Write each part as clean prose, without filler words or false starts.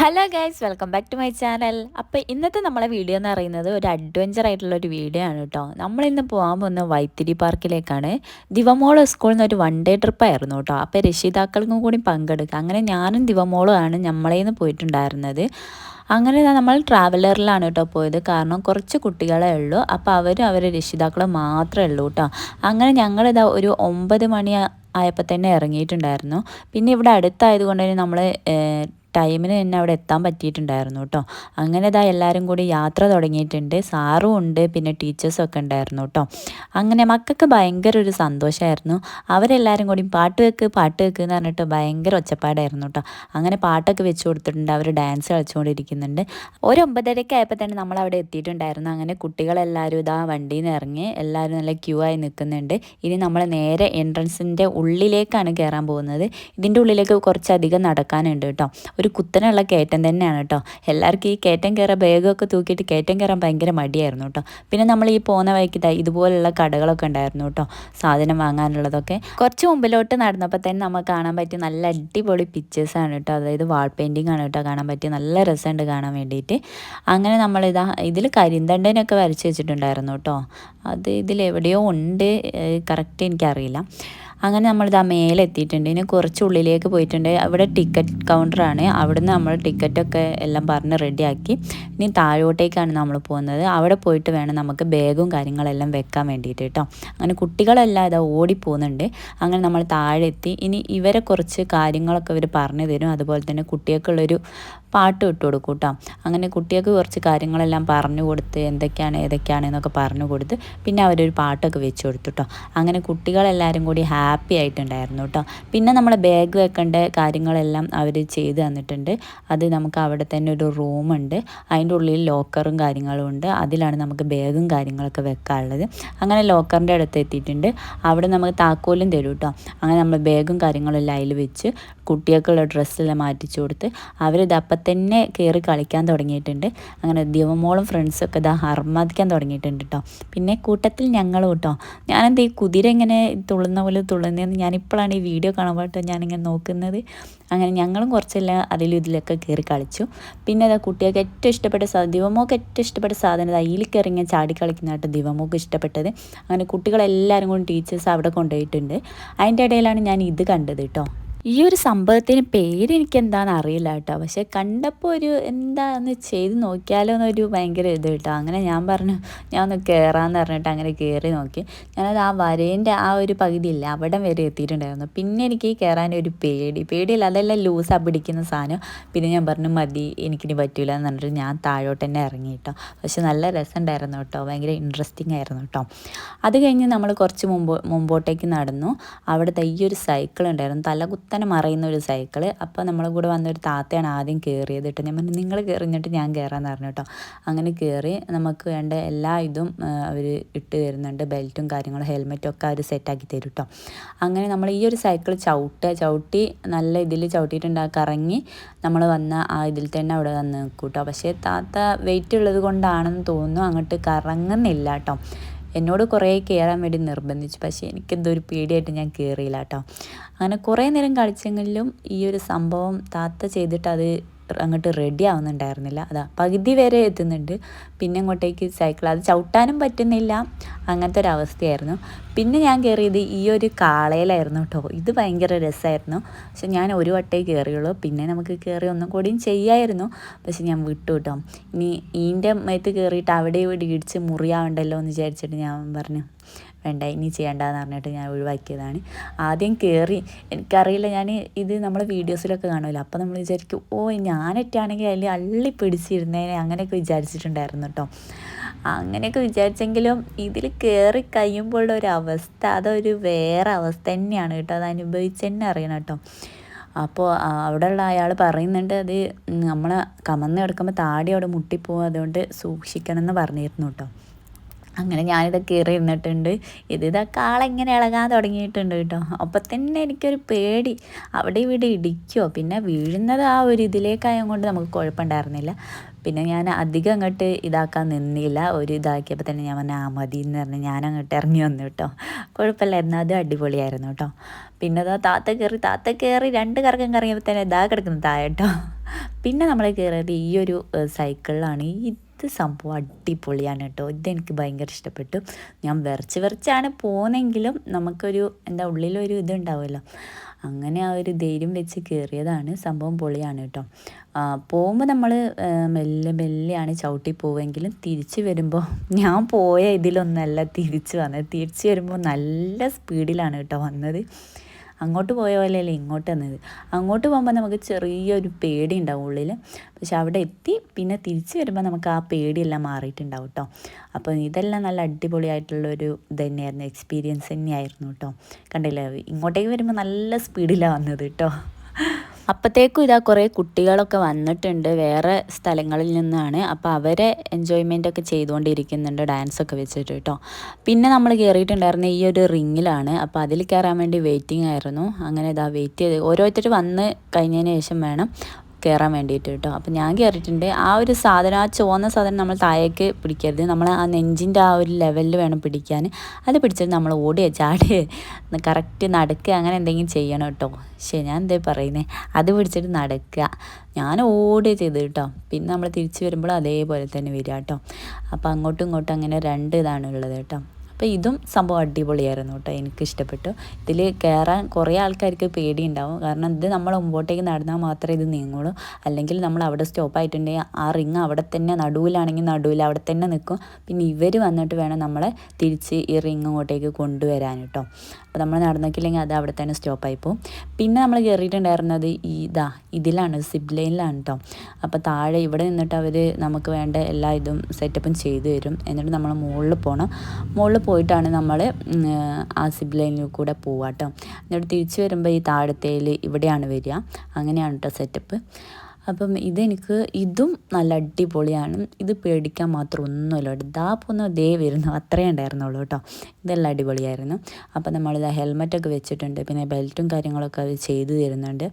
Hello guys, welcome back to my channel. അപ്പോൾ ഇന്നത്തെ നമ്മളെ വീഡിയോ എന്ന് പറയുന്നത് ഒരു അഡ്വഞ്ചർ ആയിട്ടുള്ളൊരു വീഡിയോ ആണ് കേട്ടോ. നമ്മളിന്ന് പോകാൻ പോകുന്ന വൈത്തിരി പാർക്കിലേക്കാണ്. ദിവമോൾ സ്കൂളിൽ നിന്ന് ഒരു വൺ ഡേ ട്രിപ്പായിരുന്നു കേട്ടോ. അപ്പോൾ രക്ഷിതാക്കൾക്കും കൂടി പങ്കെടുക്കുക. അങ്ങനെ ഞാനും ദിവമോളും ആണ് നമ്മളേന്ന് പോയിട്ടുണ്ടായിരുന്നത്. അങ്ങനെ നമ്മൾ ട്രാവലറിലാണ് കേട്ടോ പോയത്. കാരണം കുറച്ച് കുട്ടികളെ ഉള്ളൂ. അപ്പോൾ അവരെ രക്ഷിതാക്കൾ മാത്രമേ ഉള്ളൂ കേട്ടോ. അങ്ങനെ ഞങ്ങളിതാ ഒരു 9 മണി ആയപ്പോൾ തന്നെ ഇറങ്ങിയിട്ടുണ്ടായിരുന്നു. പിന്നെ ഇവിടെ അടുത്തായതുകൊണ്ട് തന്നെ നമ്മൾ ടൈമിന് തന്നെ അവിടെ എത്താൻ പറ്റിയിട്ടുണ്ടായിരുന്നു കേട്ടോ. അങ്ങനെ ഇതാ എല്ലാവരും കൂടി യാത്ര തുടങ്ങിയിട്ടുണ്ട്. സാറും ഉണ്ട്, പിന്നെ ടീച്ചേഴ്സും ഒക്കെ ഉണ്ടായിരുന്നു കേട്ടോ. അങ്ങനെ മക്കൾക്ക് ഭയങ്കര ഒരു സന്തോഷമായിരുന്നു. അവരെല്ലാവരും കൂടി പാട്ട് വെക്ക് എന്ന് പറഞ്ഞിട്ട് ഭയങ്കര ഒച്ചപ്പാടായിരുന്നു കേട്ടോ. അങ്ങനെ പാട്ടൊക്കെ വെച്ച് കൊടുത്തിട്ടുണ്ട്. അവർ ഡാൻസ് കളിച്ചുകൊണ്ടിരിക്കുന്നുണ്ട്. ഒരു 9:30 ആയപ്പോൾ തന്നെ നമ്മൾ അവിടെ എത്തിയിട്ടുണ്ടായിരുന്നു. അങ്ങനെ കുട്ടികളെല്ലാവരും ഇതാ വണ്ടിയിൽ നിന്ന് ഇറങ്ങി എല്ലാവരും നല്ല ക്യൂ ആയി നിൽക്കുന്നുണ്ട്. ഇനി നമ്മൾ നേരെ എൻട്രൻസിൻ്റെ ഉള്ളിലേക്കാണ് കയറാൻ പോകുന്നത്. ഇതിൻ്റെ ഉള്ളിലേക്ക് കുറച്ചധികം നടക്കാനുണ്ട് കേട്ടോ. ഒരു കുത്തനുള്ള കയറ്റം തന്നെയാണ് കേട്ടോ. എല്ലാവർക്കും ഈ കയറ്റം കയറാൻ ബാഗൊക്കെ തൂക്കിയിട്ട് കയറ്റം കയറാൻ ഭയങ്കര മടിയായിരുന്നു കേട്ടോ. പിന്നെ നമ്മൾ ഈ പോകുന്ന വഴിക്ക് ഇതുപോലുള്ള കടകളൊക്കെ ഉണ്ടായിരുന്നു കേട്ടോ, സാധനം വാങ്ങാനുള്ളതൊക്കെ. കുറച്ച് മുമ്പിലോട്ട് നടന്നപ്പോൾ തന്നെ നമുക്ക് കാണാൻ പറ്റിയ നല്ല അടിപൊളി പിക്ചേഴ്സാണ് കേട്ടോ. അതായത് വാൾ പെയിൻറ്റിങ് ആണ് കേട്ടോ കാണാൻ പറ്റിയ. നല്ല രസമുണ്ട് കാണാൻ വേണ്ടിയിട്ട്. അങ്ങനെ ഇതിൽ കരിന്തണ്ടനൊക്കെ വരച്ച് വെച്ചിട്ടുണ്ടായിരുന്നു കേട്ടോ. അത് ഇതിലെവിടെയോ ഉണ്ട്, കറക്റ്റ് എനിക്കറിയില്ല. അങ്ങനെ നമ്മളിതാ മേലെ എത്തിയിട്ടുണ്ട്. ഇനി കുറച്ച് ഉള്ളിലേക്ക് പോയിട്ടുണ്ട്. അവിടെ ടിക്കറ്റ് കൗണ്ടറാണ്. അവിടുന്ന് നമ്മൾ ടിക്കറ്റൊക്കെ എല്ലാം പറഞ്ഞ് റെഡിയാക്കി ഇനി താഴോട്ടേക്കാണ് നമ്മൾ പോകുന്നത്. അവിടെ പോയിട്ട് വേണം നമുക്ക് ബാഗും കാര്യങ്ങളെല്ലാം വെക്കാൻ വേണ്ടിയിട്ട് കേട്ടോ. അങ്ങനെ കുട്ടികളെല്ലാം ഇതാ ഓടിപ്പോകുന്നുണ്ട്. അങ്ങനെ നമ്മൾ താഴെ എത്തി. ഇനി ഇവരെ കുറച്ച് കാര്യങ്ങളൊക്കെ ഇവർ പറഞ്ഞു തരും. അതുപോലെ തന്നെ കുട്ടികൾക്കുള്ളൊരു പാട്ട് ഇട്ട് കൊടുക്കും കേട്ടോ. അങ്ങനെ കുട്ടികൾക്ക് കുറച്ച് കാര്യങ്ങളെല്ലാം പറഞ്ഞു കൊടുത്ത് എന്തൊക്കെയാണ് ഏതൊക്കെയാണ് എന്നൊക്കെ പറഞ്ഞു കൊടുത്ത് പിന്നെ അവരൊരു പാട്ടൊക്കെ വെച്ച് കൊടുത്തു കേട്ടോ. അങ്ങനെ കുട്ടികളെല്ലാവരും കൂടി ഹാപ്പി ആയിട്ടുണ്ടായിരുന്നു കേട്ടോ. പിന്നെ നമ്മൾ ബാഗ് വെക്കേണ്ട കാര്യങ്ങളെല്ലാം അവർ ചെയ്ത് തന്നിട്ടുണ്ട്. അത് നമുക്ക് അവിടെ തന്നെ ഒരു റൂമുണ്ട്. അതിൻ്റെ ഉള്ളിൽ ലോക്കറും കാര്യങ്ങളും ഉണ്ട്. അതിലാണ് നമുക്ക് ബാഗും കാര്യങ്ങളൊക്കെ വെക്കാനുള്ളത്. അങ്ങനെ ലോക്കറിൻ്റെ അടുത്ത് എത്തിയിട്ടുണ്ട്. അവിടെ നമുക്ക് താക്കോലും തരും കേട്ടോ. അങ്ങനെ നമ്മൾ ബാഗും കാര്യങ്ങളെല്ലാം അതിൽ വെച്ച് കുട്ടികൾക്കുള്ള ഡ്രസ്സെല്ലാം മാറ്റിച്ചു കൊടുത്ത് അവരിത് അപ്പം തന്നെ കയറി കളിക്കാൻ തുടങ്ങിയിട്ടുണ്ട്. അങ്ങനെ ദിവമോളും ഫ്രണ്ട്സൊക്കെ ഇതാ അർമാദിക്കാൻ തുടങ്ങിയിട്ടുണ്ട് കേട്ടോ. പിന്നെ കൂട്ടത്തിൽ ഞങ്ങളും കേട്ടോ. ഞാനെന്താ ഈ കുതിര ഇങ്ങനെ തുള്ളുന്ന പോലെ തുള്ളുന്നതെന്ന് ഞാനിപ്പോഴാണ് ഈ വീഡിയോ കാണുമ്പോൾ കേട്ടോ ഞാനിങ്ങനെ നോക്കുന്നത്. അങ്ങനെ ഞങ്ങളും കുറച്ചെല്ലാം അതിലും ഇതിലൊക്കെ കയറി കളിച്ചു. പിന്നെ അതാ കുട്ടികൾക്ക് ഏറ്റവും ഇഷ്ടപ്പെട്ട ദിവമോക്ക് ഏറ്റവും ഇഷ്ടപ്പെട്ട സാധനം അതിൽ കയറി ഇങ്ങനെ ചാടി കളിക്കുന്നതായിട്ട് ദിവമോക്ക് ഇഷ്ടപ്പെട്ടത്. അങ്ങനെ കുട്ടികളെല്ലാവരും കൂടി ടീച്ചേഴ്സ് അവിടെ കൊണ്ടുപോയിട്ടുണ്ട്. അതിൻ്റെ ഇടയിലാണ് ഞാൻ ഇത് കണ്ടത് കേട്ടോ. ഈ ഒരു സംഭവത്തിന് പേര് എനിക്ക് എന്താണെന്ന് അറിയില്ല കേട്ടോ. പക്ഷെ കണ്ടപ്പോൾ ഒരു എന്താന്ന് ചെയ്ത് നോക്കിയാലോ എന്നൊരു ഭയങ്കര ഇത് കേട്ടോ. അങ്ങനെ ഞാൻ പറഞ്ഞു ഞാൻ ഒന്ന് കയറാമെന്ന് പറഞ്ഞിട്ട് അങ്ങനെ കയറി നോക്കി. ഞാനത് ആ വരേൻ്റെ ആ ഒരു പകുതിയില്ല അവിടം വരെ എത്തിയിട്ടുണ്ടായിരുന്നു. പിന്നെ എനിക്ക് കയറാനൊരു പേടിയില്ല. അതെല്ലാം ലൂസാണ് പിടിക്കുന്ന സാധനം. പിന്നെ ഞാൻ പറഞ്ഞു മതി എനിക്കിനി പറ്റൂല എന്ന് പറഞ്ഞിട്ട് ഞാൻ താഴോട്ട് തന്നെ ഇറങ്ങി കേട്ടോ. പക്ഷെ നല്ല രസമുണ്ടായിരുന്നു കേട്ടോ. ഭയങ്കര ഇൻട്രസ്റ്റിംഗ് ആയിരുന്നു കേട്ടോ. അത് കഴിഞ്ഞ് നമ്മൾ കുറച്ച് മുമ്പോട്ടേക്ക് നടന്നു. അവിടെ ഈ ഒരു സൈക്കിൾ ഉണ്ടായിരുന്നു, തന്നെ മറയുന്ന ഒരു സൈക്കിള്. അപ്പോൾ നമ്മളെ കൂടെ വന്നൊരു താത്തയാണ് ആദ്യം കയറിയത് കേട്ടോ. ഞാൻ പറഞ്ഞു നിങ്ങൾ കയറിഞ്ഞിട്ട് ഞാൻ കയറാമെന്ന് പറഞ്ഞു കേട്ടോ. അങ്ങനെ കയറി നമുക്ക് വേണ്ട എല്ലാ ഇതും അവർ ഇട്ട് തരുന്നുണ്ട്. ബെൽറ്റും കാര്യങ്ങളും ഹെൽമെറ്റും ഒക്കെ അവർ സെറ്റാക്കി തരും കേട്ടോ. അങ്ങനെ നമ്മൾ ഈ ഒരു സൈക്കിൾ ചവിട്ടി നല്ല ഇതിൽ ചവിട്ടിയിട്ടുണ്ട്. കറങ്ങി നമ്മൾ വന്ന ആ ഇതിൽ തന്നെ അവിടെ വന്ന് നിൽക്കും കേട്ടോ. പക്ഷേ താത്ത വെയിറ്റ് ഉള്ളത് കൊണ്ടാണെന്ന് തോന്നുന്നു അങ്ങോട്ട് കറങ്ങുന്നില്ല കേട്ടോ. എന്നോട് കുറേ കയറാൻ വേണ്ടി നിർബന്ധിച്ചു. പക്ഷേ എനിക്കെന്തോ ഒരു പേടിയായിട്ട് ഞാൻ കയറിയില്ല കേട്ടോ. അങ്ങനെ കുറേ നേരം കളിച്ചെങ്കിലും ഈ ഒരു സംഭവം താത്ത ചെയ്തിട്ട് അത് അങ്ങോട്ട് റെഡി ആവുന്നുണ്ടായിരുന്നില്ല. അതാ പകുതി വരെ എത്തുന്നുണ്ട്. പിന്നെ അങ്ങോട്ടേക്ക് സൈക്കിൾ അത് ചവിട്ടാനും പറ്റുന്നില്ല. അങ്ങനത്തെ ഒരു അവസ്ഥയായിരുന്നു. പിന്നെ ഞാൻ കയറിയത് ഈ ഒരു കാളയിലായിരുന്നു കേട്ടോ. ഇത് ഭയങ്കര രസമായിരുന്നു. പക്ഷെ ഞാൻ ഒരു വട്ടേ കയറിയുള്ളൂ. പിന്നെ നമുക്ക് കയറി ഒന്നും കൂടിയും ചെയ്യായിരുന്നു. പക്ഷെ ഞാൻ വിട്ടു കേട്ടോ. ഇനി ഈൻ്റെ മേത്ത് കയറിയിട്ട് അവിടെ ഇവിടെ ഇടിച്ച് മുറിയാവണ്ടല്ലോ എന്ന് വിചാരിച്ചിട്ട് ഞാൻ പറഞ്ഞു വേണ്ട ഇനി ചെയ്യേണ്ടതെന്ന് പറഞ്ഞിട്ട് ഞാൻ ഒഴിവാക്കിയതാണ്. ആദ്യം കയറി എനിക്കറിയില്ല, ഞാൻ ഇത് നമ്മൾ വീഡിയോസിലൊക്കെ കാണുമല്ലോ. അപ്പോൾ നമ്മൾ വിചാരിക്കും ഞാനൊറ്റാണെങ്കിൽ അതിൽ അള്ളി പിടിച്ചിരുന്നേനെ അങ്ങനെയൊക്കെ വിചാരിച്ചിട്ടുണ്ടായിരുന്നു കേട്ടോ. അങ്ങനെയൊക്കെ വിചാരിച്ചെങ്കിലും ഇതിൽ കയറി കഴിയുമ്പോഴുള്ള ഒരു അവസ്ഥ അതൊരു വേറെ അവസ്ഥ തന്നെയാണ് കേട്ടോ. അത് അനുഭവിച്ച് തന്നെ അറിയണം കേട്ടോ. അപ്പോൾ അവിടെയുള്ള അയാൾ പറയുന്നുണ്ട് അത് നമ്മൾ കമന്ന് കിടക്കുമ്പോൾ താടി അവിടെ മുട്ടിപ്പോവും, അതുകൊണ്ട് സൂക്ഷിക്കണം എന്ന് പറഞ്ഞിരുന്നു കേട്ടോ. അങ്ങനെ ഞാനിതൊക്കെ കയറി ഇരുന്നിട്ടുണ്ട്. ഇതൊക്കെ ആളെങ്ങനെ ഇളകാൻ തുടങ്ങിയിട്ടുണ്ട് കേട്ടോ. അപ്പം തന്നെ എനിക്കൊരു പേടി അവിടെ ഇവിടെ ഇടിക്കുമോ. പിന്നെ വീഴുന്നത് ആ ഒരു ഇതിലേക്കായത് കൊണ്ട് നമുക്ക് കുഴപ്പമുണ്ടായിരുന്നില്ല. പിന്നെ ഞാൻ അധികം അങ്ങോട്ട് ഇതാക്കാൻ നിന്നില്ല. ഒരു ഇതാക്കിയപ്പോൾ തന്നെ ഞാൻ പറഞ്ഞാൽ മതി എന്ന് പറഞ്ഞ് ഞാൻ അങ്ങോട്ട് ഇറങ്ങി വന്നു കേട്ടോ. കുഴപ്പമില്ലായിരുന്നു, അത് അടിപൊളിയായിരുന്നു കേട്ടോ. പിന്നെ അതാ താത്ത കയറി 2 കറക്കം കറങ്ങിയപ്പോൾ തന്നെ ഇതാ കിടക്കുന്നു താഴെ കേട്ടോ. പിന്നെ നമ്മൾ കയറിയത് ഈ ഒരു സൈക്കിളിലാണ്. ഇത് സംഭവം അടിപൊളിയാണ് കേട്ടോ. ഇതെനിക്ക് ഭയങ്കര ഇഷ്ടപ്പെട്ടു. ഞാൻ വിറച്ചാണ് പോകുന്നെങ്കിലും നമുക്കൊരു എന്താ ഉള്ളിലൊരു ഇതുണ്ടാവുമല്ലോ, അങ്ങനെ ആ ഒരു ധൈര്യം വെച്ച് കയറിയതാണ്. സംഭവം പൊളിയാണ് കേട്ടോ. പോകുമ്പോൾ നമ്മൾ മെല്ലെയാണ് ചവിട്ടി പോവുമെങ്കിലും തിരിച്ച് വരുമ്പോൾ ഞാൻ പോയ ഇതിലൊന്നല്ല തിരിച്ച് വന്നത്. തിരിച്ച് വരുമ്പോൾ നല്ല സ്പീഡിലാണ് കേട്ടോ വന്നത്. അങ്ങോട്ട് പോയ പോലെയല്ലേ ഇങ്ങോട്ട് വന്നത്. അങ്ങോട്ട് പോകുമ്പോൾ നമുക്ക് ചെറിയൊരു പേടി ഉണ്ടാവും ഉള്ളിൽ, പക്ഷെ അവിടെ എത്തി പിന്നെ തിരിച്ച് വരുമ്പോൾ നമുക്ക് ആ പേടിയെല്ലാം മാറിയിട്ടുണ്ടാവും കേട്ടോ. അപ്പോൾ ഇതെല്ലാം നല്ല അടിപൊളിയായിട്ടുള്ളൊരു ഇത് തന്നെയായിരുന്നു, എക്സ്പീരിയൻസ് തന്നെയായിരുന്നു കേട്ടോ. കണ്ടില്ലേ, ഇങ്ങോട്ടേക്ക് വരുമ്പോൾ നല്ല സ്പീഡിലാണ് വന്നത് കേട്ടോ. അപ്പോഴത്തേക്കും ഇതാ കുറേ കുട്ടികളൊക്കെ വന്നിട്ടുണ്ട് വേറെ സ്ഥലങ്ങളിൽ നിന്നാണ്. അപ്പോൾ അവരെ എൻജോയ്മെൻ്റൊക്കെ ചെയ്തുകൊണ്ടിരിക്കുന്നുണ്ട് ഡാൻസൊക്കെ വെച്ചിട്ട് കേട്ടോ. പിന്നെ നമ്മൾ കയറിയിട്ടുണ്ടായിരുന്ന ഈ ഒരു റിങ്ങിലാണ്. അപ്പോൾ അതിൽ കയറാൻ വേണ്ടി വെയിറ്റിംഗ് ആയിരുന്നു. അങ്ങനെ ഇതാ വെയിറ്റ് ചെയ്ത് ഓരോരുത്തർ വന്ന് കഴിഞ്ഞതിന് ശേഷം വേണം കയറാൻ വേണ്ടിയിട്ട് കേട്ടോ. അപ്പോൾ ഞാൻ കയറിയിട്ടുണ്ട്. ആ ഒരു സാധനം, ആ ചുവന്ന സാധനം നമ്മൾ താഴേക്ക് പിടിക്കരുത്, നമ്മൾ ആ നെഞ്ചിൻ്റെ ആ ഒരു ലെവലിൽ വേണം പിടിക്കാൻ. അത് പിടിച്ചിട്ട് നമ്മൾ ഓടിയ ചാടി കറക്റ്റ് നടക്കുക അങ്ങനെ എന്തെങ്കിലും ചെയ്യണം കേട്ടോ. പക്ഷേ ഞാൻ എന്താ പറയുന്നത്, അത് പിടിച്ചിട്ട് നടക്കുക. ഞാൻ ഓടിയ ചെയ്ത് കേട്ടോ. പിന്നെ നമ്മൾ തിരിച്ച് വരുമ്പോൾ അതേപോലെ തന്നെ വരിക കേട്ടോ. അപ്പോൾ അങ്ങോട്ടും ഇങ്ങോട്ടും അങ്ങനെ 2 ഇതാണ് ഉള്ളത് കേട്ടോ. അപ്പോൾ ഇതും സംഭവം അടിപൊളിയായിരുന്നു കേട്ടോ, എനിക്കിഷ്ടപ്പെട്ടു. ഇതിൽ കയറാൻ കുറേ ആൾക്കാർക്ക് പേടിയുണ്ടാവും, കാരണം ഇത് നമ്മൾ മുമ്പോട്ടേക്ക് നടന്നാൽ മാത്രമേ ഇത് നീങ്ങുള്ളൂ. അല്ലെങ്കിൽ നമ്മൾ അവിടെ സ്റ്റോപ്പായിട്ടുണ്ടെങ്കിൽ ആ റിങ് അവിടെ തന്നെ നടുവിലാണെങ്കിൽ നടുവിൽ അവിടെ തന്നെ നിൽക്കും. പിന്നെ ഇവർ വന്നിട്ട് വേണം നമ്മളെ തിരിച്ച് ഈ റിങ് അങ്ങോട്ടേക്ക് കൊണ്ടുവരാൻ കേട്ടോ. അപ്പോൾ നമ്മൾ നടന്നിട്ടില്ലെങ്കിൽ അത് അവിടെ തന്നെ സ്റ്റോപ്പായി പോകും. പിന്നെ നമ്മൾ കയറിയിട്ടുണ്ടായിരുന്നത് ഇതിലാണ്, സിപ്പ് ലൈനിലാണ് കേട്ടോ. അപ്പോൾ താഴെ ഇവിടെ നിന്നിട്ട് അവർ നമുക്ക് വേണ്ട എല്ലാ ഇതും സെറ്റപ്പും ചെയ്തു തരും. എന്നിട്ട് നമ്മൾ മുകളിൽ പോകണം. മുകളിൽ പോയിട്ടാണ് നമ്മൾ ആ സിപ്പ് ലൈനിൽ കൂടെ പോവുക കേട്ടോ. എന്നിട്ട് തിരിച്ച് വരുമ്പോൾ ഈ താഴത്തേൽ ഇവിടെയാണ് വരിക. അങ്ങനെയാണ് കേട്ടോ സെറ്റപ്പ്. അപ്പം ഇതും നല്ല അടിപൊളിയാണ്. ഇത് പേടിക്കാൻ മാത്രം ഒന്നുമില്ല കേട്ടോ. പോകുന്ന വരുന്നു അത്രയേ ഉണ്ടായിരുന്നുള്ളൂ കേട്ടോ. ഇതെല്ലാം അടിപൊളിയായിരുന്നു. അപ്പം നമ്മളിത് ഹെൽമെറ്റൊക്കെ വെച്ചിട്ടുണ്ട്. പിന്നെ ബെൽറ്റും കാര്യങ്ങളൊക്കെ അവർ ചെയ്തു തരുന്നുണ്ട്.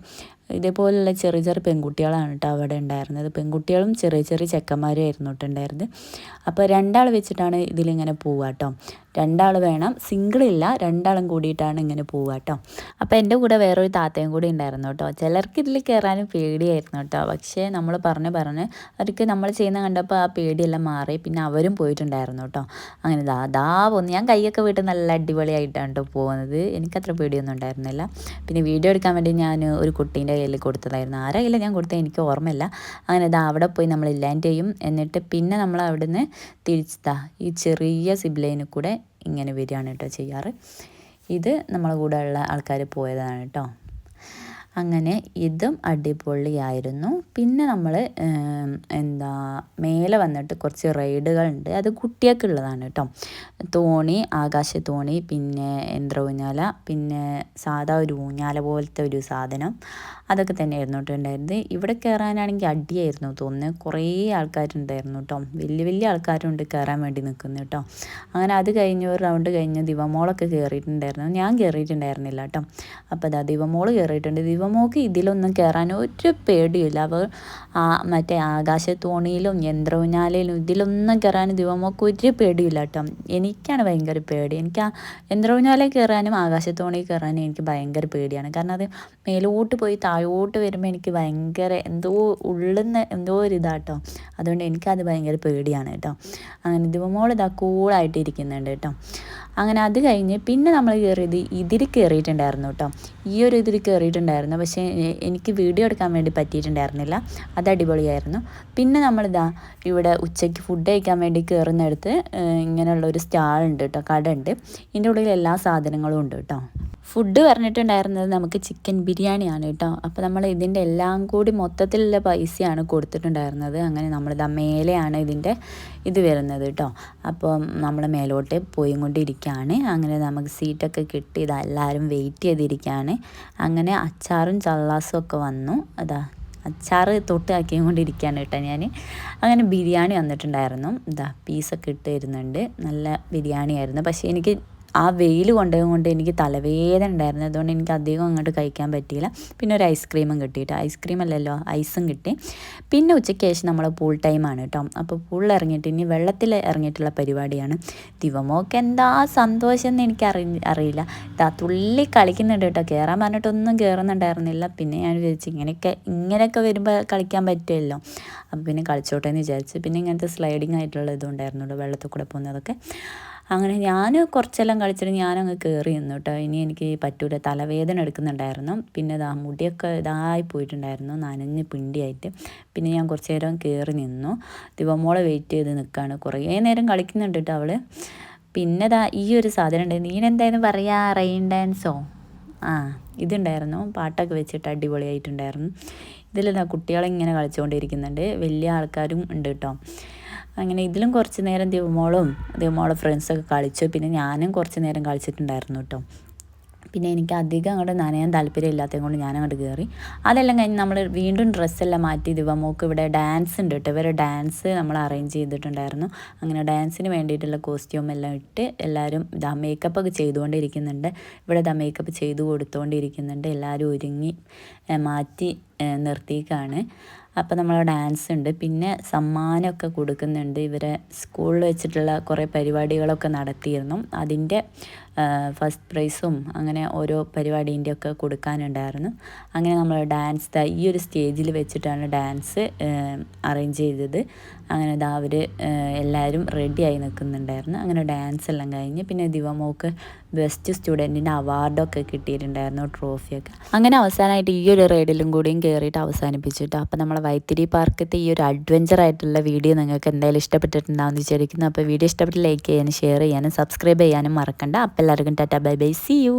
ഇതേപോലുള്ള ചെറിയ പെൺകുട്ടികളാണ് കേട്ടോ അവിടെ ഉണ്ടായിരുന്നത്. പെൺകുട്ടികളും ചെറിയ ചെക്കന്മാരും ആയിരുന്നു കേട്ടോ ഉണ്ടായിരുന്നത്. അപ്പോൾ 2 ആൾ വെച്ചിട്ടാണ് ഇതിലിങ്ങനെ പോവുക കേട്ടോ. 2 ആൾ വേണം, സിംഗിളില്ല, 2 ആളും കൂടിയിട്ടാണ് ഇങ്ങനെ പോവുക കേട്ടോ. അപ്പോൾ എൻ്റെ കൂടെ വേറൊരു താത്തയും കൂടി ഉണ്ടായിരുന്നു കേട്ടോ. ചിലർക്ക് ഇതിൽ കയറാനും പേടിയായിരുന്നു കേട്ടോ. പക്ഷേ നമ്മൾ പറഞ്ഞ് അവർക്ക് നമ്മൾ ചെയ്യുന്ന കണ്ടപ്പോൾ ആ പേടിയെല്ലാം മാറി. പിന്നെ അവരും പോയിട്ടുണ്ടായിരുന്നു കേട്ടോ. അങ്ങനെ പോകുന്നു. ഞാൻ കൈയൊക്കെ വിട്ട് നല്ല അടിപൊളിയായിട്ടാണ് കേട്ടോ പോകുന്നത്. എനിക്കത്ര പേടിയൊന്നും ഉണ്ടായിരുന്നില്ല. പിന്നെ വീഡിയോ എടുക്കാൻ വേണ്ടി ഞാൻ ഒരു കുട്ടീൻ്റെ കയ്യിൽ കൊടുത്തതായിരുന്നു. ആരെ കയ്യിൽ ഞാൻ കൊടുത്തത് എനിക്ക് ഓർമ്മയില്ല. അങ്ങനെ അവിടെ പോയി നമ്മൾ ലാൻഡ് ചെയ്യും. എന്നിട്ട് പിന്നെ നമ്മൾ അവിടുന്ന് തിരിച്ച് ഈ ചെറിയ സിപ്പ് ലൈനിൽ കൂടെ ഇങ്ങനെ വരികയാണ് കേട്ടോ ചെയ്യാറ്. ഇത് നമ്മളെ കൂടെ ഉള്ള ആൾക്കാർ പോയതാണ് കേട്ടോ. അങ്ങനെ ഇതും അടിപൊളിയായിരുന്നു. പിന്നെ നമ്മൾ മേലെ വന്നിട്ട് കുറച്ച് റൈഡുകളുണ്ട്. അത് കുട്ടികൾക്കുള്ളതാണ് കേട്ടോ. തോണി, ആകാശത്തോണി, പിന്നെ ഊഞ്ഞാല, പിന്നെ സാധാ ഒരു ഊഞ്ഞാല പോലത്തെ ഒരു സാധനം, അതൊക്കെ തന്നെയായിരുന്നു കേട്ടോ ഉണ്ടായിരുന്നത്. ഇവിടെ കയറാനാണെങ്കിൽ അടിയായിരുന്നു തോന്നുന്നത്. കുറേ ആൾക്കാരുണ്ടായിരുന്നു കേട്ടോ. വലിയ ആൾക്കാരുണ്ട് കയറാൻ വേണ്ടി നിൽക്കുന്നു കേട്ടോ. അങ്ങനെ അത് കഴിഞ്ഞ് ഒരു റൗണ്ട് കഴിഞ്ഞ് ദിവമോളൊക്കെ കയറിയിട്ടുണ്ടായിരുന്നു. ഞാൻ കയറിയിട്ടുണ്ടായിരുന്നില്ല കേട്ടോ. അപ്പോൾ ദിവമോൾ കയറിയിട്ടുണ്ട്. ദിവമോൾക്ക് ഇതിലൊന്നും കയറാൻ ഒരു പേടിയില്ല. അവർ മറ്റേ ആകാശത്തോണിയിലും ഊഞ്ഞാലയിലും ഇതിലൊന്നും കയറാൻ ദിവമോൾക്ക് ഒരു പേടിയില്ല കേട്ടോ. എനിക്കാണ് ഭയങ്കര പേടി. എനിക്ക് ആ ഊഞ്ഞാലയിൽ കയറാനും ആകാശത്തോണിയിൽ കയറാനും എനിക്ക് ഭയങ്കര പേടിയാണ്. കാരണം അത് മേലോട്ട് പോയി താഴോട്ട് വരുമ്പോൾ എനിക്ക് ഭയങ്കര ഉള്ളിൽ നിന്ന് എന്തോ ഒരിതാട്ടോ. അതുകൊണ്ട് എനിക്കത് ഭയങ്കര പേടിയാണ് കേട്ടോ. അങ്ങനെ ദിവമോൾ കൂളായിട്ട് ഇരിക്കുന്നുണ്ട് കേട്ടോ. അങ്ങനെ അത് കഴിഞ്ഞ് പിന്നെ നമ്മൾ കയറിയത് ഇതിൽ കയറിയിട്ടുണ്ടായിരുന്നു കേട്ടോ. ഈ ഒരു ഇതിൽ കയറിയിട്ടുണ്ടായിരുന്നു. പക്ഷേ എനിക്ക് വീഡിയോ എടുക്കാൻ വേണ്ടി പറ്റിയിട്ടുണ്ടായിരുന്നില്ല. അത് അടിപൊളിയായിരുന്നു. പിന്നെ ഇവിടെ ഉച്ചയ്ക്ക് ഫുഡ് കഴിക്കാൻ വേണ്ടി കയറുന്നിടത്ത് ഇങ്ങനെയുള്ള ഒരു സ്റ്റാളുണ്ട് കേട്ടോ, കട ഉണ്ട്. ഇതിൻ്റെ ഉള്ളിൽ എല്ലാ സാധനങ്ങളും ഉണ്ട് കേട്ടോ. ഫുഡ് പറഞ്ഞിട്ടുണ്ടായിരുന്നത് നമുക്ക് ചിക്കൻ ബിരിയാണിയാണ് കേട്ടോ. അപ്പോൾ നമ്മൾ ഇതിൻ്റെ എല്ലാം കൂടി മൊത്തത്തിലുള്ള പൈസയാണ് കൊടുത്തിട്ടുണ്ടായിരുന്നത്. അങ്ങനെ മേലെയാണ് ഇതിൻ്റെ ഇത് വരുന്നത് കേട്ടോ. അപ്പോൾ നമ്മൾ മേലോട്ട് പോയിക്കൊണ്ടിരിക്കുകയാണ്. അങ്ങനെ നമുക്ക് സീറ്റൊക്കെ കിട്ടി. എല്ലാവരും വെയിറ്റ് ചെയ്തിരിക്കുകയാണ്. അങ്ങനെ അച്ചാറും ചള്ളാസും ഒക്കെ വന്നു. അച്ചാറ് തൊട്ട് ആക്കിക്കൊണ്ടിരിക്കുകയാണ് കേട്ടോ ഞാൻ. അങ്ങനെ ബിരിയാണി വന്നിട്ടുണ്ടായിരുന്നു. പീസൊക്കെ ഇട്ട് തരുന്നുണ്ട്. നല്ല ബിരിയാണി ആയിരുന്നു. പക്ഷേ എനിക്ക് ആ വെയിൽ കൊണ്ടതുകൊണ്ട് എനിക്ക് തലവേദന ഉണ്ടായിരുന്നു. അതുകൊണ്ട് എനിക്ക് അധികം അങ്ങോട്ട് കഴിക്കാൻ പറ്റിയില്ല. പിന്നെ ഒരു ഐസ്ക്രീമും കിട്ടിയിട്ട്, ഐസ്ക്രീം അല്ലല്ലോ ഐസും കിട്ടി. പിന്നെ ഉച്ചയ്ക്ക് ശേഷം നമ്മൾ പൂൾ ടൈമാണ് കേട്ടോ. അപ്പോൾ പൂളിൽ ഇറങ്ങിയിട്ട് ഇനി വെള്ളത്തിൽ ഇറങ്ങിയിട്ടുള്ള പരിപാടിയാണ്. ദിവമോക്ക് എന്താ സന്തോഷം എന്ന് എനിക്ക് അറിയില്ല. തുള്ളി കളിക്കുന്നുണ്ട് കേട്ടോ. കയറാൻ പറഞ്ഞിട്ടൊന്നും കയറുന്നുണ്ടായിരുന്നില്ല. പിന്നെ ഞാൻ വിചാരിച്ചു ഇങ്ങനെയൊക്കെ വരുമ്പോൾ കളിക്കാൻ പറ്റുമല്ലോ, അപ്പോൾ പിന്നെ കളിച്ചോട്ടെ എന്ന് വിചാരിച്ചു. പിന്നെ ഇങ്ങനത്തെ സ്ലൈഡിങ് ആയിട്ടുള്ള ഇതും ഉണ്ടായിരുന്നുള്ളൂ, വെള്ളത്തിൽ കൂടെ പോകുന്നതൊക്കെ. അങ്ങനെ ഞാൻ കുറച്ചെല്ലാം കളിച്ചിട്ട് ഞാനങ്ങ് കയറി നിന്നു കേട്ടോ. ഇനി എനിക്ക് പറ്റൂല, തലവേദന എടുക്കുന്നുണ്ടായിരുന്നു. പിന്നെ മുടിയൊക്കെ ഇതായി പോയിട്ടുണ്ടായിരുന്നു, നനഞ്ഞ് പിണ്ടിയായിട്ട്. പിന്നെ ഞാൻ കുറച്ച് നേരം കയറി നിന്നു. ദിവമോളെ വെയിറ്റ് ചെയ്ത് നിൽക്കുകയാണ്. കുറേ നേരം കളിക്കുന്നുണ്ട് കേട്ടോ അവൾ. പിന്നെ ഈ ഒരു സാധനം ഉണ്ട്, നീനെന്തായാലും പറയുക, റെയിൻ ഡാൻസോ, ഇതുണ്ടായിരുന്നു. പാട്ടൊക്കെ വെച്ചിട്ട് അടിപൊളിയായിട്ടുണ്ടായിരുന്നു. ഇതിലെന്താ കുട്ടികളിങ്ങനെ കളിച്ചുകൊണ്ടിരിക്കുന്നുണ്ട്, വലിയ ആൾക്കാരും ഉണ്ട് കേട്ടോ. അങ്ങനെ ഇതിലും കുറച്ച് നേരം ദിവമോളെ ഫ്രണ്ട്സൊക്കെ കളിച്ചു. പിന്നെ ഞാനും കുറച്ച് നേരം കളിച്ചിട്ടുണ്ടായിരുന്നു കേട്ടോ. പിന്നെ എനിക്ക് അധികം അങ്ങോട്ട് നനയാൻ താല്പര്യമില്ലാത്തത് കൊണ്ട് ഞാൻ അങ്ങോട്ട് കയറി. അതെല്ലാം കഴിഞ്ഞ് നമ്മൾ വീണ്ടും ഡ്രസ്സെല്ലാം മാറ്റി ദിവമോക്ക് ഇവിടെ ഡാൻസ് ഉണ്ട് കേട്ടോ. ഇവരെ ഡാൻസ് നമ്മൾ അറേഞ്ച് ചെയ്തിട്ടുണ്ടായിരുന്നു. അങ്ങനെ ഡാൻസിന് വേണ്ടിയിട്ടുള്ള കോസ്റ്റ്യൂം എല്ലാം ഇട്ട് എല്ലാവരും മേക്കപ്പൊക്കെ ചെയ്തുകൊണ്ടിരിക്കുന്നുണ്ട്. ഇവിടെ മേക്കപ്പ് ചെയ്തു കൊടുത്തുകൊണ്ടിരിക്കുന്നുണ്ട്. എല്ലാവരും ഒരുങ്ങി മാറ്റി നിർത്തിയേക്കാണ്. അപ്പോൾ നമ്മൾ ഡാൻസ് ഉണ്ട്. പിന്നെ സമ്മാനമൊക്കെ കൊടുക്കുന്നുണ്ട്. ഇവരെ സ്കൂളിൽ വെച്ചിട്ടുള്ള കുറേ പരിപാടികളൊക്കെ നടത്തിയിരുന്നു. അതിൻ്റെ ഫസ്റ്റ് പ്രൈസും അങ്ങനെ ഓരോ പരിപാടീൻ്റെ ഒക്കെ കൊടുക്കാനുണ്ടായിരുന്നു. അങ്ങനെ നമ്മൾ ഡാൻസ് ഈ ഒരു സ്റ്റേജിൽ വെച്ചിട്ടാണ് ഡാൻസ് അറേഞ്ച് ചെയ്തത്. അങ്ങനെ അവർ എല്ലാവരും റെഡിയായി നിൽക്കുന്നുണ്ടായിരുന്നു. അങ്ങനെ ഡാൻസ് എല്ലാം കഴിഞ്ഞ് പിന്നെ ദിവമോക്ക് ബെസ്റ്റ് സ്റ്റുഡൻറ്റിൻ്റെ അവാർഡൊക്കെ കിട്ടിയിട്ടുണ്ടായിരുന്നു, ട്രോഫിയൊക്കെ. അങ്ങനെ അവസാനമായിട്ട് ഈ ഒരു റൈഡിലും കൂടിയും കയറിയിട്ട് അവസാനിപ്പിച്ചിട്ട്. അപ്പോൾ നമ്മൾ വൈത്തിരി പാർക്കത്തെ ഈ ഒരു അഡ്വഞ്ചർ ആയിട്ടുള്ള വീഡിയോ നിങ്ങൾക്ക് എന്തായാലും ഇഷ്ടപ്പെട്ടിട്ടുണ്ടാവുമെന്ന് വിചാരിക്കുന്നു. അപ്പോൾ വീഡിയോ ഇഷ്ടപ്പെട്ട് ലൈക്ക് ചെയ്യാനും ഷെയർ ചെയ്യാനും സബ്സ്ക്രൈബ് ചെയ്യാനും മറക്കണ്ട. അപ്പോൾ എല്ലാവർക്കും tata bye bye, see U.